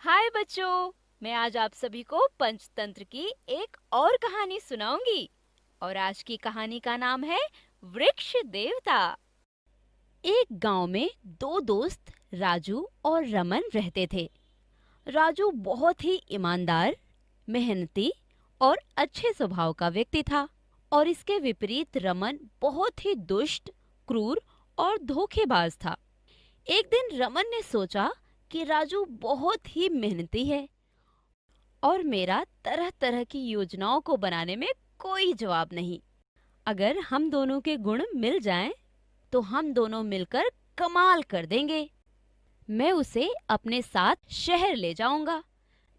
हाय बच्चों, मैं आज आप सभी को पंचतंत्र की एक और कहानी सुनाऊंगी। और आज की कहानी का नाम है वृक्ष देवता। एक गांव में दो दोस्त राजू और रमन रहते थे। राजू बहुत ही ईमानदार, मेहनती और अच्छे स्वभाव का व्यक्ति था। और इसके विपरीत रमन बहुत ही दुष्ट, क्रूर और धोखेबाज था। एक दिन रमन ने सोचा कि राजू बहुत ही मेहनती है और मेरा तरह तरह की योजनाओं को बनाने में कोई जवाब नहीं। अगर हम दोनों के गुण मिल जाएं, तो हम दोनों मिलकर कमाल कर देंगे। मैं उसे अपने साथ शहर ले जाऊंगा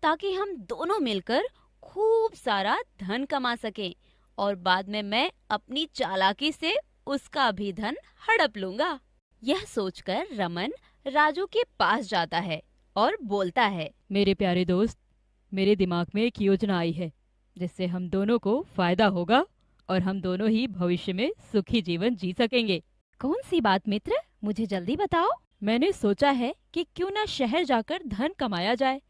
ताकि हम दोनों मिलकर खूब सारा धन कमा सकें और बाद में मैं अपनी चालाकी से उसका भी धन हड़प लूंगा। यह सोचकर रमन राजू के पास जाता है और बोलता है, मेरे प्यारे दोस्त, मेरे दिमाग में एक योजना आई है जिससे हम दोनों को फायदा होगा और हम दोनों ही भविष्य में सुखी जीवन जी सकेंगे। कौन सी बात मित्र, मुझे जल्दी बताओ। मैंने सोचा है कि क्यों ना शहर जाकर धन कमाया जाए।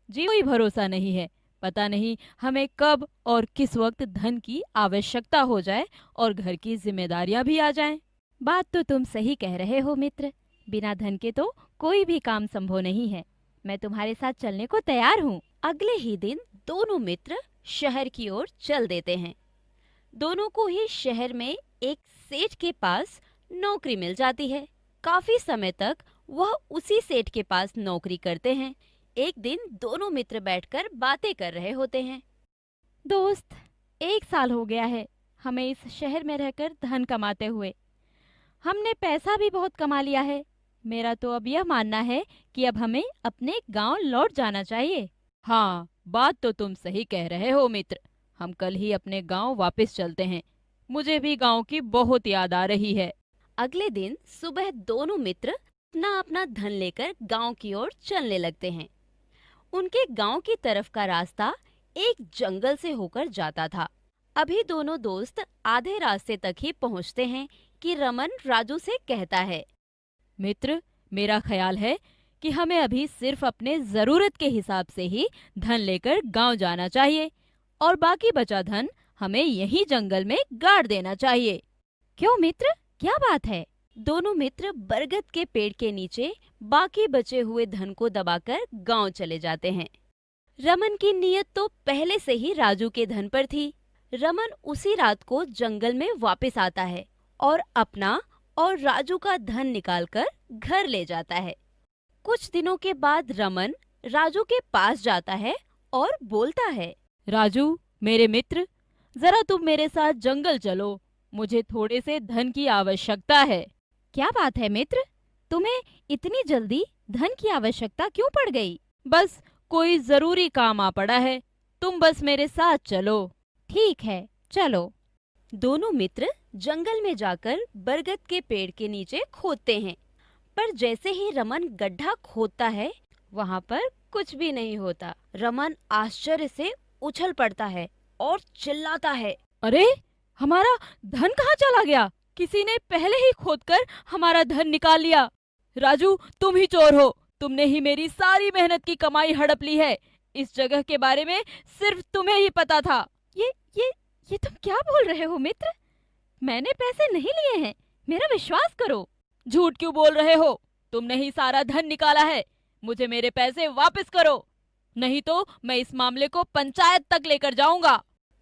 जी कोई भरोसा नहीं है, पता नहीं हमें कब और किस वक्त धन की आवश्यकता हो जाए और घर की जिम्मेदारियां भी आ जाएं। बात तो तुम सही कह रहे हो मित्र, बिना धन के तो कोई भी काम संभव नहीं है। मैं तुम्हारे साथ चलने को तैयार हूँ। अगले ही दिन दोनों मित्र शहर की ओर चल देते हैं। दोनों को ही शहर में एक सेठ के पास नौकरी मिल जाती है। काफी समय तक वह उसी सेठ के पास नौकरी करते हैं। एक दिन दोनों मित्र बैठकर बातें कर रहे होते हैं। दोस्त, 1 साल हो गया है हमें इस शहर में रहकर धन कमाते हुए। हमने पैसा भी बहुत कमा लिया है। मेरा तो अब यह मानना है कि अब हमें अपने गांव लौट जाना चाहिए। हाँ, बात तो तुम सही कह रहे हो मित्र। हम कल ही अपने गांव वापस चलते हैं। मुझे भी गांव की बहुत याद आ रही है। अगले दिन सुबह दोनों मित्र अपना अपना धन लेकर गांव की ओर चलने लगते हैं। उनके गांव की तरफ का रास्ता एक जंगल से होकर जाता था। अभी दोनों दोस्त आधे रास्ते तक ही पहुंचते हैं कि रमन राजू से कहता है, मित्र, मेरा ख्याल है कि हमें अभी सिर्फ अपने जरूरत के हिसाब से ही धन लेकर गांव जाना चाहिए और बाकी बचा धन हमें यहीं जंगल में गाड़ देना चाहिए। क्यों मित्र, क्या बात है? दोनों मित्र बरगद के पेड़ के नीचे बाकी बचे हुए धन को दबाकर गांव चले जाते हैं। रमन की नीयत तो पहले से ही राजू के धन पर थी। रमन उसी रात को जंगल में वापस आता है और अपना और राजू का धन निकालकर घर ले जाता है। कुछ दिनों के बाद रमन राजू के पास जाता है और बोलता है, राजू, मेरे मित्र, जरा तुम मेरे साथ जंगल चलो। मुझे थोड़े से धन की आवश्यकता है। क्या बात है मित्र, तुम्हें इतनी जल्दी धन की आवश्यकता क्यों पड़ गई? बस कोई जरूरी काम आ पड़ा है, तुम बस मेरे साथ चलो। ठीक है, चलो। दोनों मित्र जंगल में जाकर बरगद के पेड़ के नीचे खोदते हैं। पर जैसे ही रमन गड्ढा खोदता है, वहाँ पर कुछ भी नहीं होता। रमन आश्चर्य से उछल पड़ता है और चिल्लाता है, अरे, हमारा धन कहाँ चला गया? किसी ने पहले ही खोदकर हमारा धन निकाल लिया। राजू, तुम ही चोर हो। तुमने ही मेरी सारी मेहनत की कमाई हड़प ली है। इस जगह के बारे में सिर्फ तुम्हें ही पता था। ये तुम क्या बोल रहे हो मित्र? मैंने पैसे नहीं लिए हैं, मेरा विश्वास करो। झूठ क्यों बोल रहे हो? तुमने ही सारा धन निकाला है। मुझे मेरे पैसे वापस करो, नहीं तो मैं इस मामले को पंचायत तक लेकर जाऊंगा।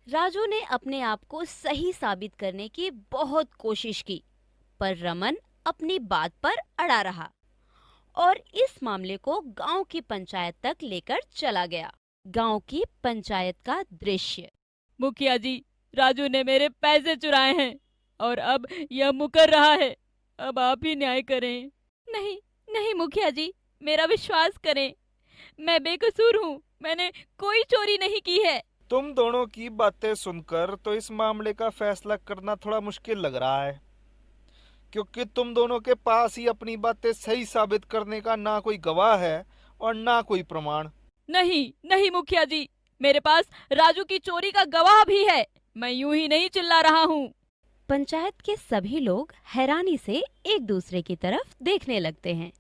राजू ने अपने आप को सही साबित करने की बहुत कोशिश की, पर रमन अपनी बात पर अड़ा रहा और इस मामले को गांव की पंचायत तक लेकर चला गया। गांव की पंचायत का दृश्य। मुखिया जी, राजू ने मेरे पैसे चुराए हैं और अब यह मुकर रहा है। अब आप ही न्याय करें। नहीं नहीं मुखिया जी, मेरा विश्वास करें, मैं बेकसूर हूँ। मैंने कोई चोरी नहीं की है। तुम दोनों की बातें सुनकर तो इस मामले का फैसला करना थोड़ा मुश्किल लग रहा है, क्योंकि तुम दोनों के पास ही अपनी बातें सही साबित करने का ना कोई गवाह है और ना कोई प्रमाण। नहीं नहीं मुखिया जी, मेरे पास राजू की चोरी का गवाह भी है। मैं यूं ही नहीं चिल्ला रहा हूँ। पंचायत के सभी लोग हैरानी से एक दूसरे की तरफ देखने लगते हैं।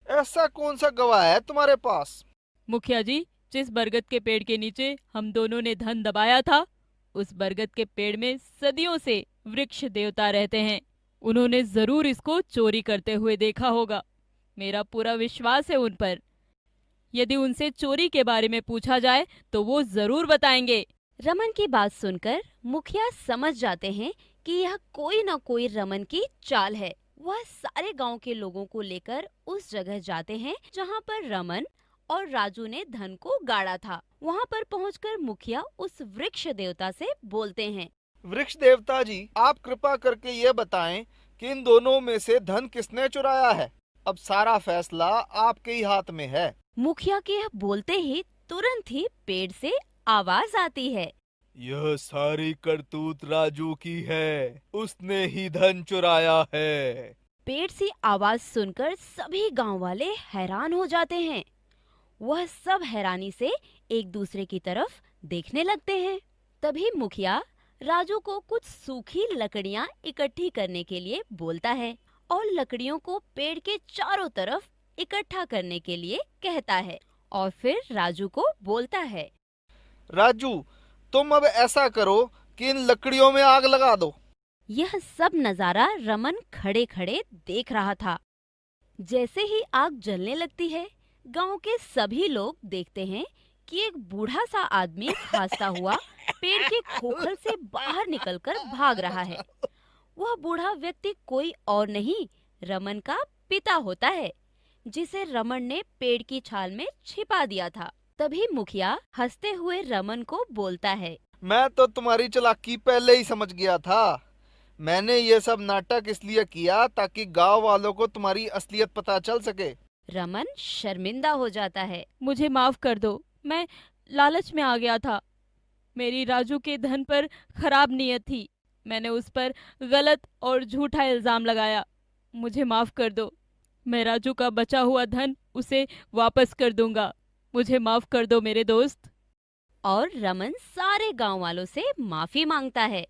ऐसा कौन सा गवाह है तुम्हारे पास? मुखिया जी, जिस बरगद के पेड़ के नीचे हम दोनों ने धन दबाया था, उस बरगद के पेड़ में सदियों से वृक्ष देवता रहते हैं। उन्होंने जरूर इसको चोरी करते हुए देखा होगा। मेरा पूरा विश्वास है उन पर। यदि उनसे चोरी के बारे में पूछा जाए तो वो जरूर बताएंगे। रमन की बात सुनकर मुखिया समझ जाते हैं कि यह कोई न कोई रमन की चाल है। वह सारे गांव के लोगों को लेकर उस जगह जाते हैं जहां पर रमन और राजू ने धन को गाड़ा था। वहां पर पहुंचकर मुखिया उस वृक्ष देवता से बोलते हैं। वृक्ष देवता जी, आप कृपा करके ये बताएं कि इन दोनों में से धन किसने चुराया है। अब सारा फैसला आपके ही हाथ में है। मुखिया के यह बोलते ही तुरंत ही पेड़ से आवाज आती है। यह सारी करतूत राजू की है, उसने ही धन चुराया है। पेड़ से आवाज सुनकर सभी गांव वाले हैरान हो जाते हैं। वह सब हैरानी से एक दूसरे की तरफ देखने लगते हैं। तभी मुखिया राजू को कुछ सूखी लकड़ियां इकट्ठी करने के लिए बोलता है और लकड़ियों को पेड़ के चारों तरफ इकट्ठा करने के लिए कहता है और फिर राजू को बोलता है। राजू, तुम अब ऐसा करो कि इन लकड़ियों में आग लगा दो। यह सब नजारा रमन खड़े खड़े देख रहा था। जैसे ही आग जलने लगती है, गांव के सभी लोग देखते हैं कि एक बूढ़ा सा आदमी खांसता हुआ पेड़ के खोखल से बाहर निकलकर भाग रहा है। वह बूढ़ा व्यक्ति कोई और नहीं, रमन का पिता होता है, जिसे रमन ने पेड़ की छाल में छिपा दिया था। तभी मुखिया हंसते हुए रमन को बोलता है। मैं तो तुम्हारी चालाकी पहले ही समझ गया था। मैंने ये सब नाटक इसलिए किया ताकि गांव वालों को तुम्हारी असलियत पता चल सके। रमन शर्मिंदा हो जाता है। मुझे माफ कर दो, मैं लालच में आ गया था। मेरी राजू के धन पर खराब नीयत थी। मैंने उस पर गलत और झूठा इल्जाम लगाया। मुझे माफ कर दो। मैं राजू का बचा हुआ धन उसे वापस कर दूंगा। मुझे माफ कर दो मेरे दोस्त। और रमन सारे गांव वालों से माफी मांगता है।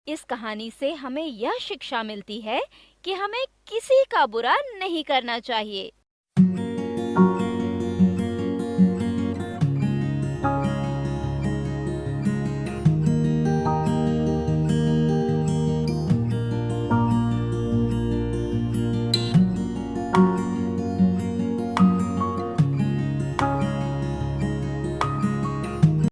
इस कहानी से हमें यह शिक्षा मिलती है कि हमें किसी का बुरा नहीं करना चाहिए।